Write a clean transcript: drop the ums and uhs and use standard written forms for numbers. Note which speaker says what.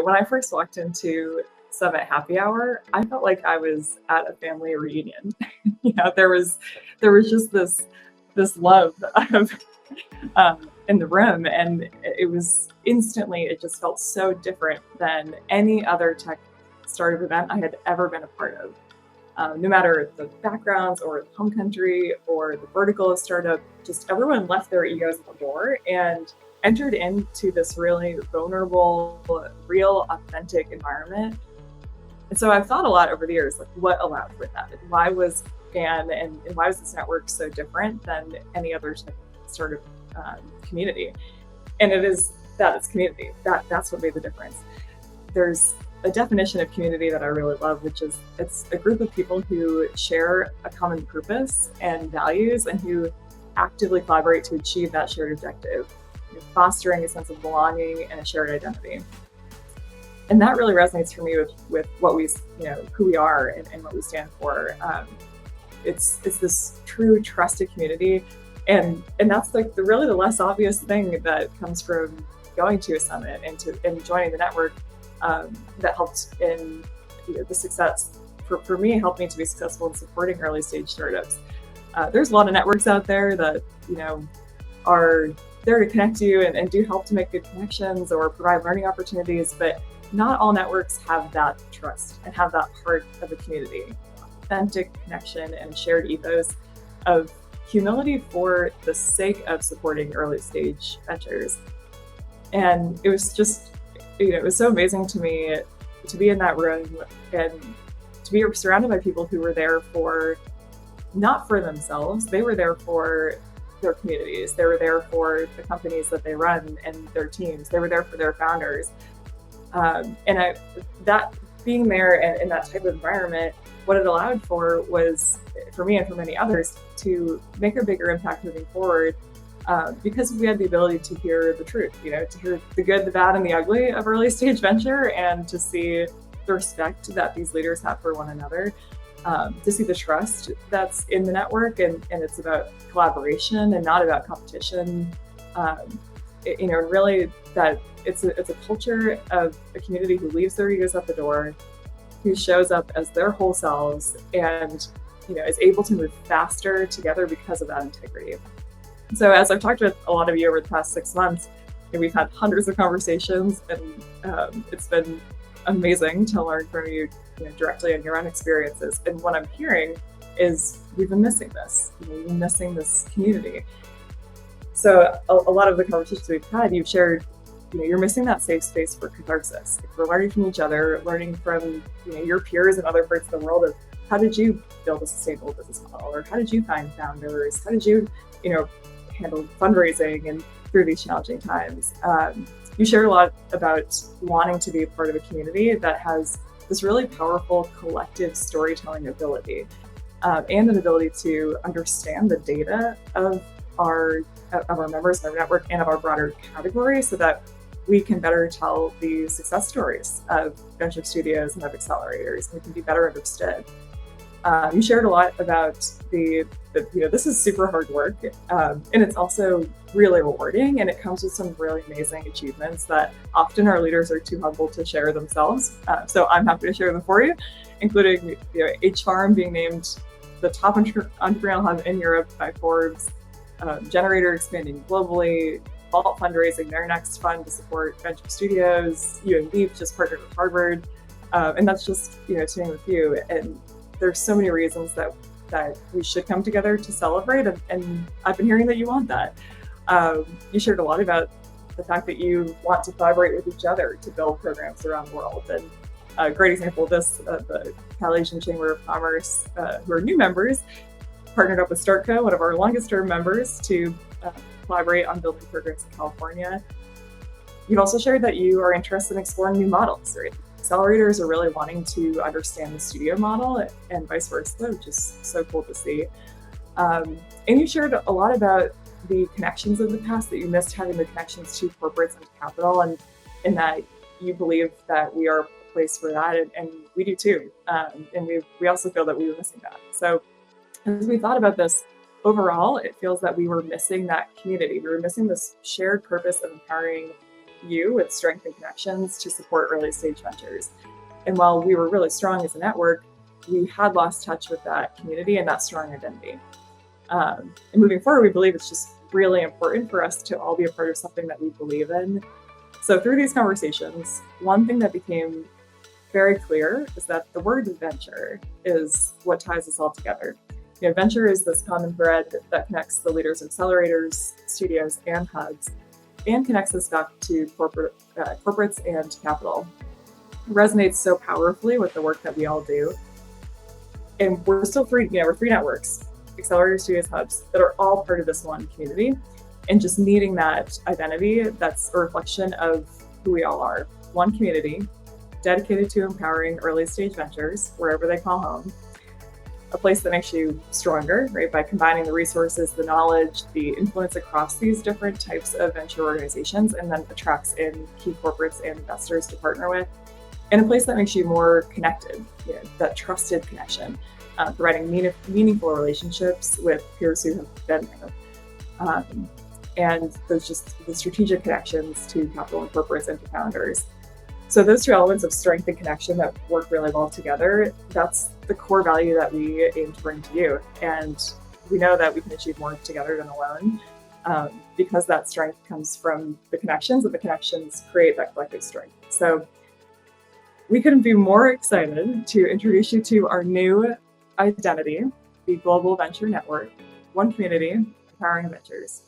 Speaker 1: when I first walked into Summit Happy Hour, I felt like I was at a family reunion. There was just this love of in the room, and it was instantly. It just felt so different than any other tech startup event I had ever been a part of. No matter the backgrounds or the home country or the vertical of startup, just everyone left their egos at the door and entered into this really vulnerable, real, authentic environment. And so I've thought a lot over the years, like what allowed for that? Why was GAN and why was this network so different than any other sort of community? And it is that it's community. That's what made the difference. There's a definition of community that I really love, which is it's a group of people who share a common purpose and values and who actively collaborate to achieve that shared objective, fostering a sense of belonging and a shared identity. And that really resonates for me with what we, who we are and what we stand for. It's this true trusted community. And that's like really the less obvious thing that comes from going to a summit and joining the network. That helped in the success for me, helped me to be successful in supporting early stage startups. There's a lot of networks out there that are there to connect you and do help to make good connections or provide learning opportunities, but not all networks have that trust and have that heart of a community, authentic connection and shared ethos of humility for the sake of supporting early stage ventures. And it was just it was so amazing to me to be in that room and to be surrounded by people who were there not for themselves. They were there for their communities. They were there for the companies that they run and their teams. They were there for their founders. That being there and in that type of environment, what it allowed for was, for me and for many others, to make a bigger impact moving forward. Because we had the ability to hear the truth, to hear the good, the bad, and the ugly of early stage venture, and to see the respect that these leaders have for one another, to see the trust that's in the network, and it's about collaboration and not about competition. Really that it's a culture of a community who leaves their egos at the door, who shows up as their whole selves, and is able to move faster together because of that integrity. So as I've talked with a lot of you over the past 6 months, we've had hundreds of conversations, and it's been amazing to learn from you, directly in your own experiences. And what I'm hearing is we've been missing this. We've been missing this community. So a lot of the conversations we've had, you've shared, you're missing that safe space for catharsis. We're learning from each other, learning from your peers in other parts of the world of how did you build a sustainable business model, or how did you find founders, how did you, handle fundraising and through these challenging times. You shared a lot about wanting to be a part of a community that has this really powerful collective storytelling ability, and an ability to understand the data of our members, our network, and of our broader category, so that we can better tell the success stories of venture studios and of accelerators, and we can be better understood. You shared a lot about this is super hard work, and it's also really rewarding, and it comes with some really amazing achievements that often our leaders are too humble to share themselves. So I'm happy to share them for you, including H-Farm being named the top entrepreneurial hub in Europe by Forbes, Generator expanding globally, Vault fundraising their next fund to support venture studios, UMB just partnered with Harvard, and that's just to name a few. And there's so many reasons that we should come together to celebrate, and I've been hearing that you want that. You shared a lot about the fact that you want to collaborate with each other to build programs around the world. And a great example of this, the Calasian Chamber of Commerce, who are new members, partnered up with StartCo, one of our longest term members, to collaborate on building programs in California. You've also shared that you are interested in exploring new models, right? Accelerators are really wanting to understand the studio model and vice versa, which is so cool to see. And you shared a lot about the connections of the past, that you missed having the connections to corporates and to capital, and in that you believe that we are a place for that, and we do too. And we also feel that we were missing that. So as we thought about this, overall, it feels that we were missing that community. We were missing this shared purpose of empowering you with strength and connections to support early stage ventures. And while we were really strong as a network, we had lost touch with that community and that strong identity. And moving forward, we believe it's just really important for us to all be a part of something that we believe in. So through these conversations, one thing that became very clear is that the word venture is what ties us all together. Venture is this common thread that connects the leaders of accelerators, studios, and hubs, and connects us back to corporates and capital. It resonates so powerfully with the work that we all do. And we're still we're three networks, accelerators, studios, hubs, that are all part of this one community. And just needing that identity, that's a reflection of who we all are. One community dedicated to empowering early stage ventures, wherever they call home. A place that makes you stronger, right? By combining the resources, the knowledge, the influence across these different types of venture organizations, and then attracts in key corporates and investors to partner with. And a place that makes you more connected, that trusted connection, providing meaningful relationships with peers who have been there. And there's just the strategic connections to capital and corporates and to founders. So those two elements of strength and connection that work really well together, that's the core value that we aim to bring to you. And we know that we can achieve more together than alone, because that strength comes from the connections, and the connections create that collective strength. So we couldn't be more excited to introduce you to our new identity, the Global Venture Network, one community, empowering ventures.